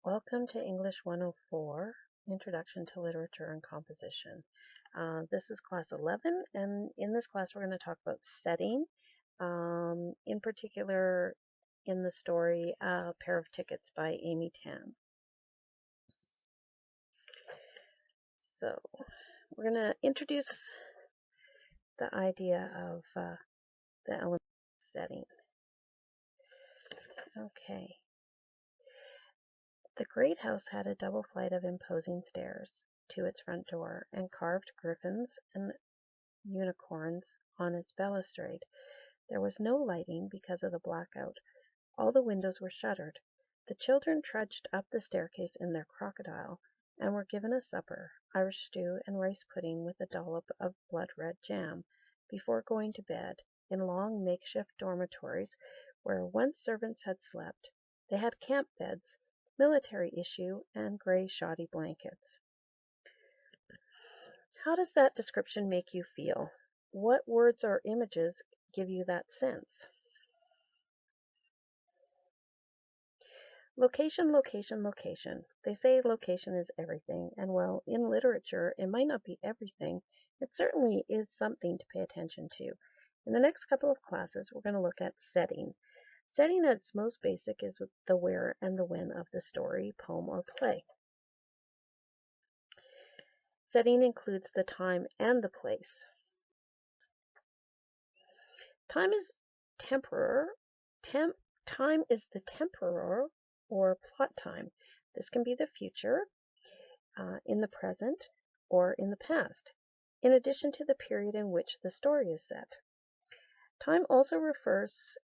Welcome to English 104, Introduction to Literature and Composition. This is class 11, and in this class we're going to talk about setting, in particular in the story A Pair of Tickets by Amy Tan. So we're going to introduce the idea of the element of setting. Okay. The great house had a double flight of imposing stairs to its front door, and carved griffins and unicorns on its balustrade. There was no lighting because of the blackout. All the windows were shuttered. The children trudged up the staircase in their crocodile, and were given a supper, Irish stew and rice pudding with a dollop of blood-red jam, before going to bed, in long makeshift dormitories where once servants had slept. They had camp beds, military issue, and gray shoddy blankets. How does that description make you feel? What words or images give you that sense? Location, location, location. They say location is everything, and well, in literature, it might not be everything. It certainly is something to pay attention to. In the next couple of classes, we're going to look at setting. Setting at its most basic is the where and the when of the story, poem, or play. Setting includes the time and the place. Time is time is the temporal or plot time. This can be the future, in the present, or in the past, in addition to the period in which the story is set. Time also refers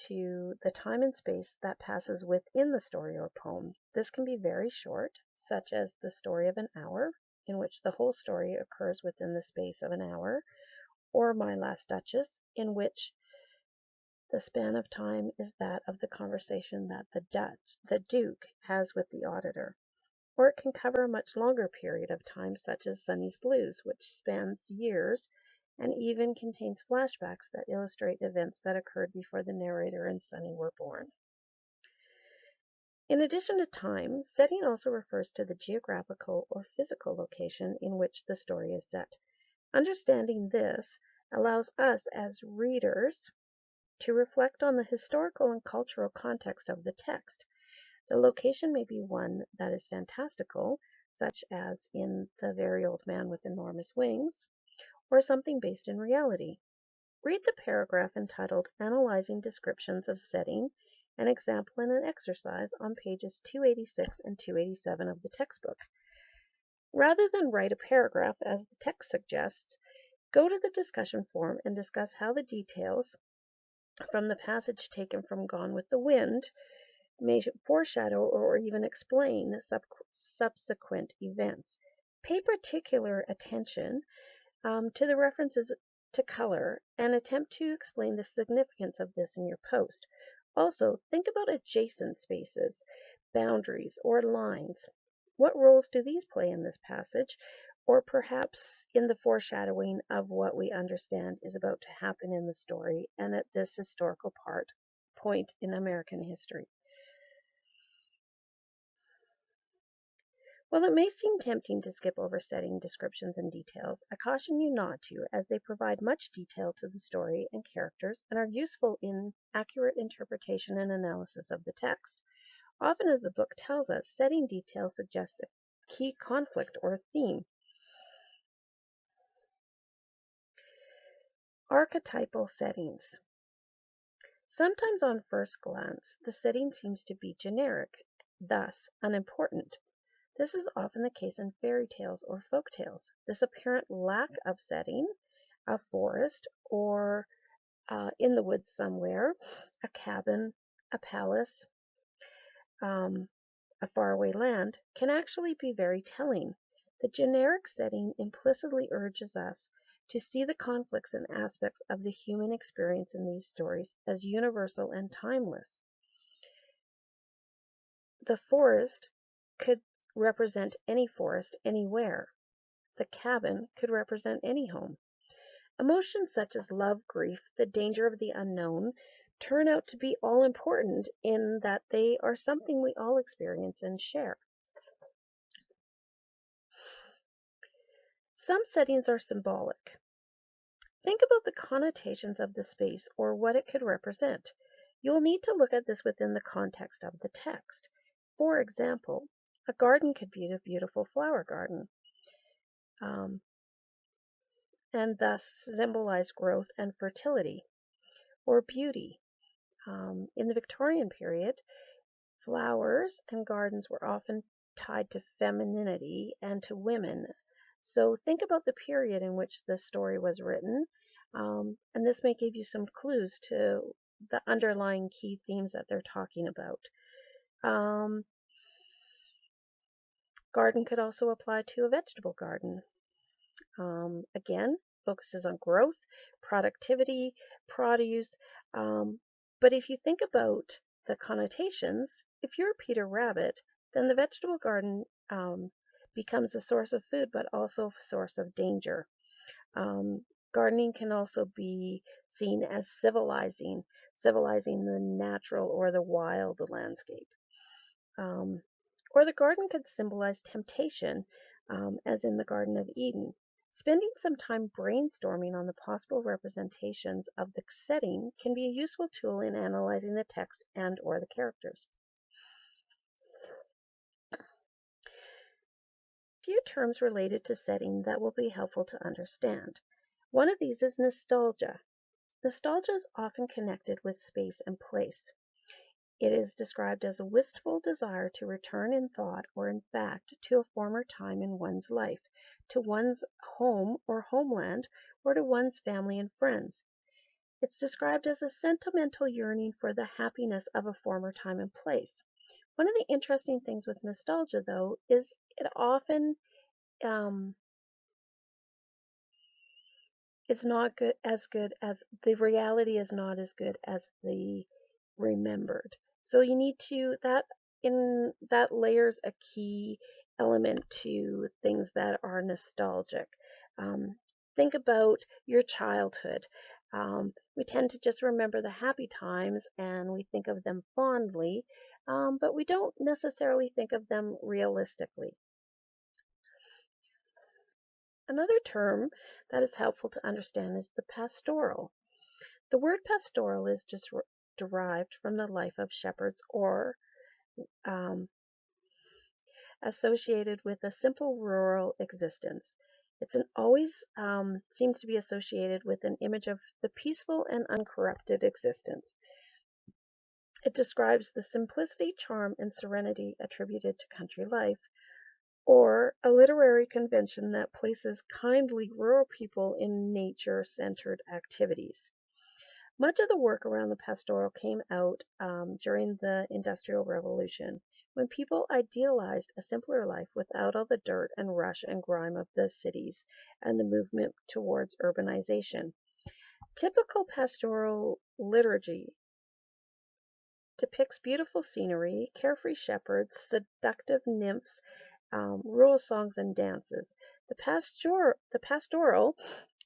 to the time and space that passes within the story or poem. This can be very short, such as the story of an hour, in which the whole story occurs within the space of an hour, or My Last Duchess, in which the span of time is that of the conversation that the Duke, has with the auditor. Or it can cover a much longer period of time, such as Sunny's Blues, which spans years and even contains flashbacks that illustrate events that occurred before the narrator and Sunny were born. In addition to time, setting also refers to the geographical or physical location in which the story is set. Understanding this allows us as readers to reflect on the historical and cultural context of the text. The location may be one that is fantastical, such as in The Very Old Man with Enormous Wings, or something based in reality. Read the paragraph entitled Analyzing Descriptions of Setting, an example and an exercise on pages 286 and 287 of the textbook. Rather than write a paragraph as the text suggests, go to the discussion forum and discuss how the details from the passage taken from Gone with the Wind may foreshadow or even explain subsequent events. Pay particular attention to the references to color and attempt to explain the significance of this in your post. Also, think about adjacent spaces, boundaries, or lines. What roles do these play in this passage, or perhaps in the foreshadowing of what we understand is about to happen in the story and at this historical point in American history? While it may seem tempting to skip over setting descriptions and details, I caution you not to, as they provide much detail to the story and characters and are useful in accurate interpretation and analysis of the text. Often, as the book tells us, setting details suggest a key conflict or theme. Archetypal settings. Sometimes on first glance, the setting seems to be generic, thus unimportant. This is often the case in fairy tales or folk tales. This apparent lack of setting, a forest or in the woods somewhere, a cabin, a palace, a faraway land, can actually be very telling. The generic setting implicitly urges us to see the conflicts and aspects of the human experience in these stories as universal and timeless. The forest could represent any forest anywhere. The cabin could represent any home. Emotions such as love, grief, the danger of the unknown turn out to be all important in that they are something we all experience and share. Some settings are symbolic. Think about the connotations of the space or what it could represent. You'll need to look at this within the context of the text. For example, a garden could be a beautiful flower garden, um, and thus symbolize growth and fertility or beauty. In the Victorian period, flowers and gardens were often tied to femininity and to women. So think about the period in which this story was written, and this may give you some clues to the underlying key themes that they're talking about. Garden could also apply to a vegetable garden. Again, focuses on growth, productivity, produce. But if you think about the connotations, if you're Peter Rabbit, then the vegetable garden becomes a source of food, but also a source of danger. Gardening can also be seen as civilizing the natural or the wild landscape. Or the garden could symbolize temptation, as in the Garden of Eden. Spending some time brainstorming on the possible representations of the setting can be a useful tool in analyzing the text and or the characters. Few terms related to setting that will be helpful to understand. One of these is nostalgia. Nostalgia is often connected with space and place. It is described as a wistful desire to return in thought or in fact to a former time in one's life, to one's home or homeland, or to one's family and friends. It's described as a sentimental yearning for the happiness of a former time and place. One of the interesting things with nostalgia, though, is it often is not good as the reality is not as good as the remembered. So you need to that layers a key element to things that are nostalgic. Think about your childhood. We tend to just remember the happy times and we think of them fondly, but we don't necessarily think of them realistically. Another term that is helpful to understand is the pastoral. The word pastoral is just derived from the life of shepherds or um, associated with a simple rural existence. It's always seems to be associated with an image of the peaceful and uncorrupted existence. It describes the simplicity, charm, and serenity attributed to country life, or a literary convention that places kindly rural people in nature-centered activities. Much of the work around the pastoral came out during the Industrial Revolution, when people idealized a simpler life without all the dirt and rush and grime of the cities and the movement towards urbanization. Typical pastoral liturgy depicts beautiful scenery, carefree shepherds, seductive nymphs, rural songs and dances. The pastoral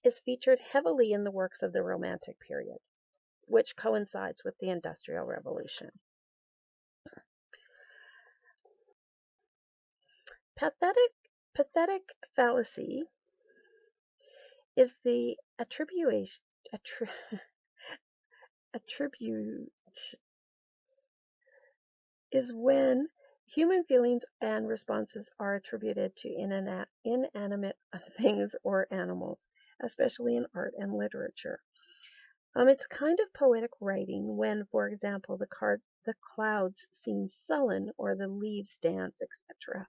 is featured heavily in the works of the Romantic period, which coincides with the Industrial Revolution. Pathetic fallacy is the attribute is when human feelings and responses are attributed to inanimate things or animals, especially in art and literature. It's kind of poetic writing when, for example, the clouds seem sullen or the leaves dance, etc.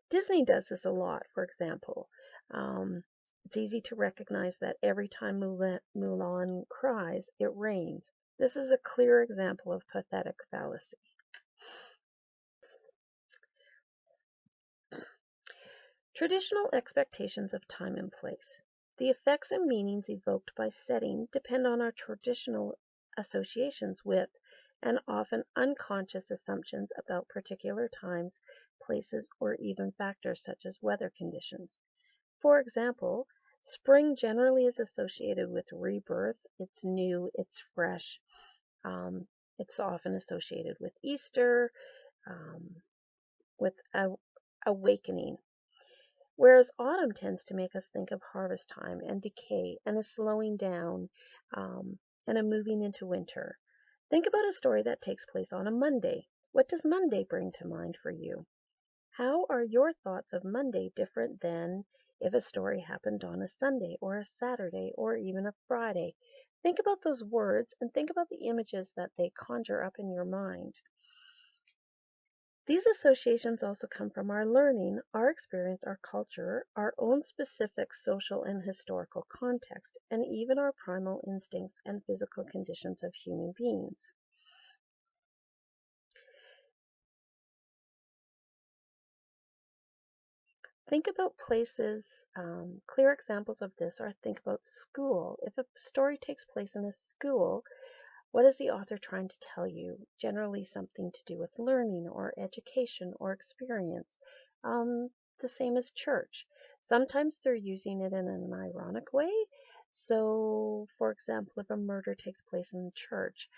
Disney does this a lot, for example. It's easy to recognize that every time Mulan cries, it rains. This is a clear example of pathetic fallacy. Traditional expectations of time and place. The effects and meanings evoked by setting depend on our traditional associations with and often unconscious assumptions about particular times, places, or even factors such as weather conditions. For example, Spring generally is associated with rebirth. It's new, it's fresh. It's often associated with Easter, with awakening. Whereas autumn tends to make us think of harvest time and decay and a slowing down and a moving into winter. Think about a story that takes place on a Monday. What does Monday bring to mind for you? How are your thoughts of Monday different than if a story happened on a Sunday or a Saturday or even a Friday? Think about those words and think about the images that they conjure up in your mind. These associations also come from our learning, our experience, our culture, our own specific social and historical context, and even our primal instincts and physical conditions of human beings. Think about places, clear examples of this are think about school. If a story takes place in a school, what is the author trying to tell you? Generally something to do with learning or education or experience. The same as church. Sometimes they're using it in an ironic way. So, for example, if a murder takes place in the church,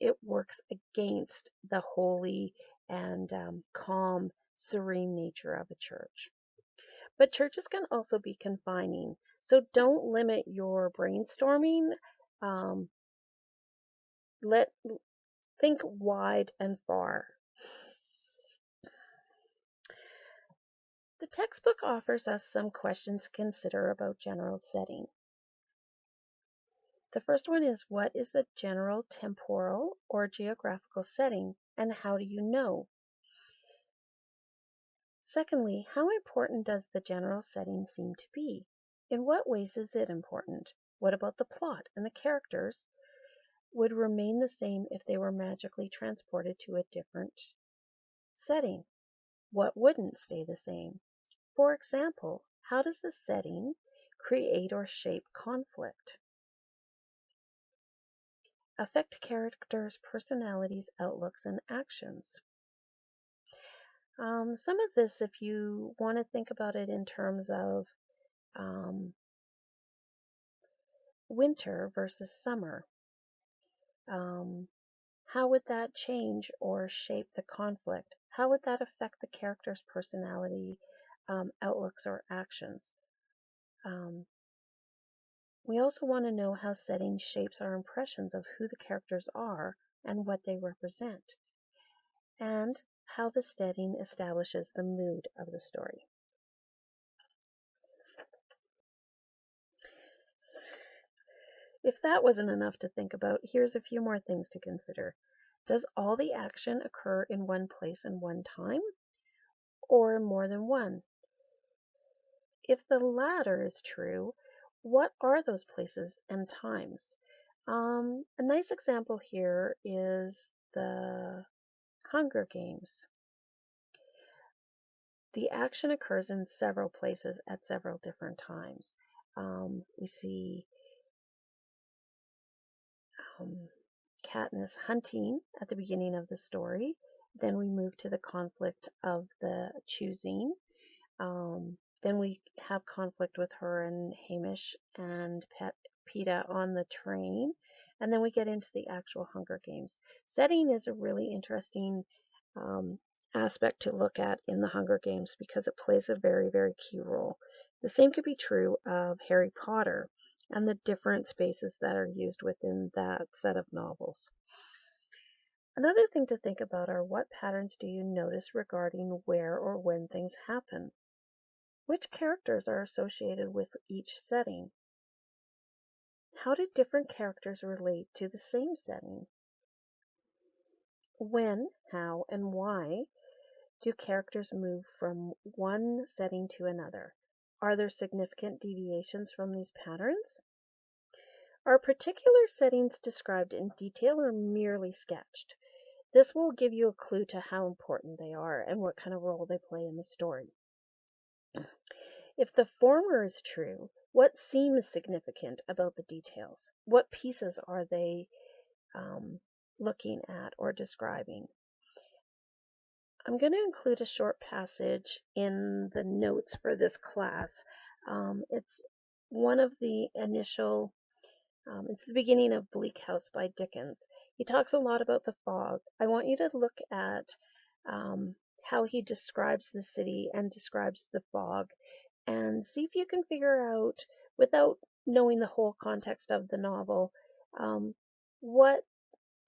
it works against the holy and calm, serene nature of a church. But churches can also be confining. So don't limit your brainstorming. Um, let Think wide and far. The textbook offers us some questions to consider about general setting. The first one is, what is the general temporal or geographical setting, and how do you know? Secondly, how important does the general setting seem to be? In what ways is it important? What about the plot and the characters would remain the same if they were magically transported to a different setting? What wouldn't stay the same? For example, how does the setting create or shape conflict? Affect characters' personalities, outlooks, and actions. Some of this, if you want to think about it in terms of um, winter versus summer, um, how would that change or shape the conflict? How would that affect the character's personality, outlooks, or actions? Um, we also want to know how setting shapes our impressions of who the characters are and what they represent, and how the setting establishes the mood of the story. If that wasn't enough to think about, here's a few more things to consider. Does all the action occur in one place and one time, or more than one? If the latter is true, what are those places and times? A nice example here is the Hunger Games. The action occurs in several places at several different times. We see Katniss hunting at the beginning of the story. Then we move to the conflict of the choosing. Then we have conflict with her and Hamish and Peeta on the train. And then we get into the actual Hunger Games. Setting is a really interesting um, aspect to look at in the Hunger Games because it plays a very, very key role. The same could be true of Harry Potter and the different spaces that are used within that set of novels. Another thing to think about are, what patterns do you notice regarding where or when things happen? Which characters are associated with each setting? How do different characters relate to the same setting? When, how, and why do characters move from one setting to another? Are there significant deviations from these patterns? Are particular settings described in detail or merely sketched? This will give you a clue to how important they are and what kind of role they play in the story. If the former is true, what seems significant about the details? What pieces are they looking at or describing? I'm going to include a short passage in the notes for this class. It's one of the initial, it's the beginning of Bleak House by Dickens. He talks a lot about the fog. I want you to look at um, how he describes the city and describes the fog, and see if you can figure out, without knowing the whole context of the novel, um, what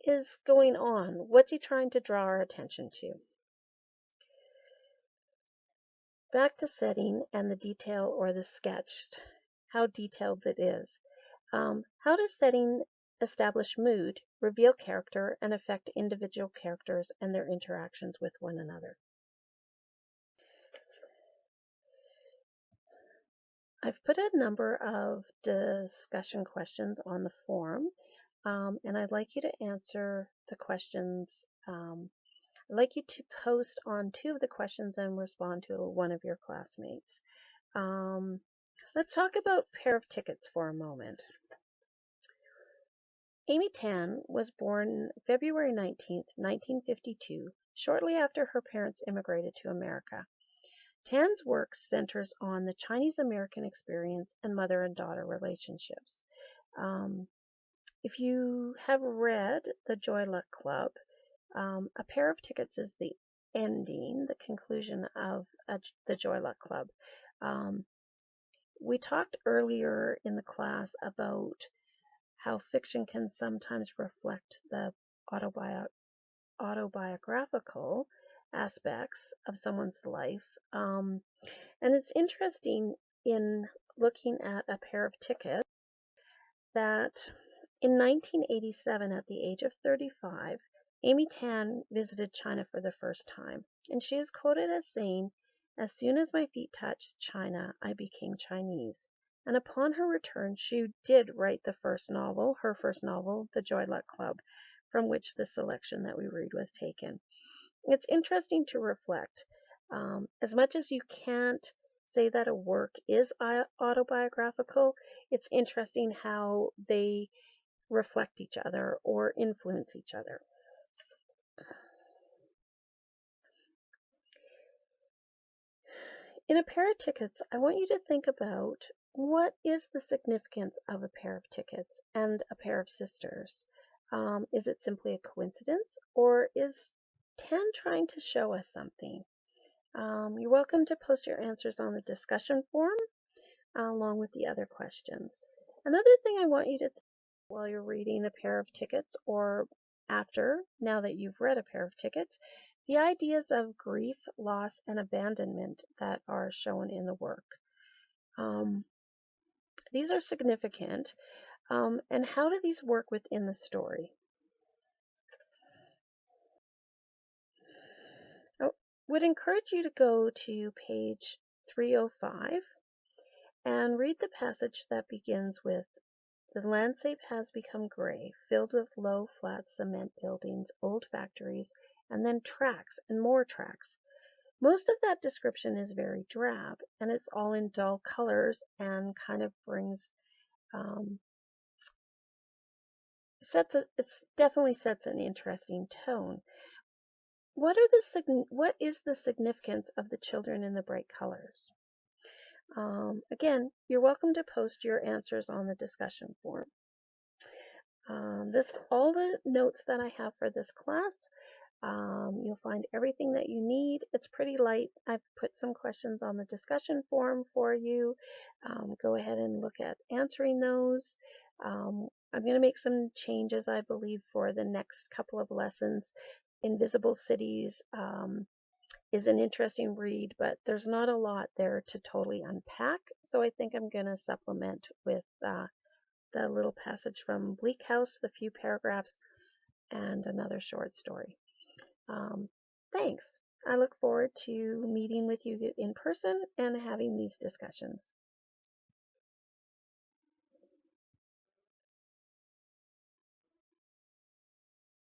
is going on. What's he trying to draw our attention to? Back to setting and the detail or the sketched, how detailed it is. How does setting establish mood, reveal character, and affect individual characters and their interactions with one another? I've put a number of discussion questions on the form, and I'd like you to answer the questions. I'd like you to post on 2 of the questions and respond to one of your classmates. Um, let's talk about pair of tickets for a moment. Amy Tan was born February 19th, 1952, shortly after her parents immigrated to America. Tan's work centers on the Chinese American experience and mother and daughter relationships. Um, if you have read The Joy Luck Club, A Pair of Tickets is the ending, the conclusion of The Joy Luck Club. We talked earlier in the class about how fiction can sometimes reflect the autobiographical aspects of someone's life. And it's interesting in looking at A Pair of Tickets that in 1987, at the age of 35, Amy Tan visited China for the first time, and she is quoted as saying, "As soon as my feet touched China, I became Chinese." And upon her return, she did write her first novel, The Joy Luck Club, from which the selection that we read was taken. It's interesting to reflect. As much as you can't say that a work is autobiographical, it's interesting how they reflect each other or influence each other. In A Pair of Tickets, I want you to think about, what is the significance of a pair of tickets and a pair of sisters? Is it simply a coincidence, or is Tan trying to show us something? You're welcome to post your answers on the discussion forum along with the other questions. Another thing I want you to think while you're reading A Pair of Tickets, or after, now that you've read A Pair of Tickets, the ideas of grief, loss, and abandonment that are shown in the work. These are significant, and how do these work within the story? I would encourage you to go to page 305 and read the passage that begins with, "The landscape has become gray, filled with low, flat cement buildings, old factories, and then tracks and more tracks." Most of that description is very drab, and it's all in dull colors and kind of brings, it definitely sets an interesting tone. What is the significance of the children in the bright colors? Again, you're welcome to post your answers on the discussion forum. All the notes that I have for this class. You'll find everything that you need. It's pretty light. I've put some questions on the discussion forum for you. Go ahead and look at answering those. I'm going to make some changes, I believe, for the next couple of lessons. Invisible Cities is an interesting read, but there's not a lot there to totally unpack. So I think I'm going to supplement with the little passage from Bleak House, the few paragraphs, and another short story. Thanks. I look forward to meeting with you in person and having these discussions.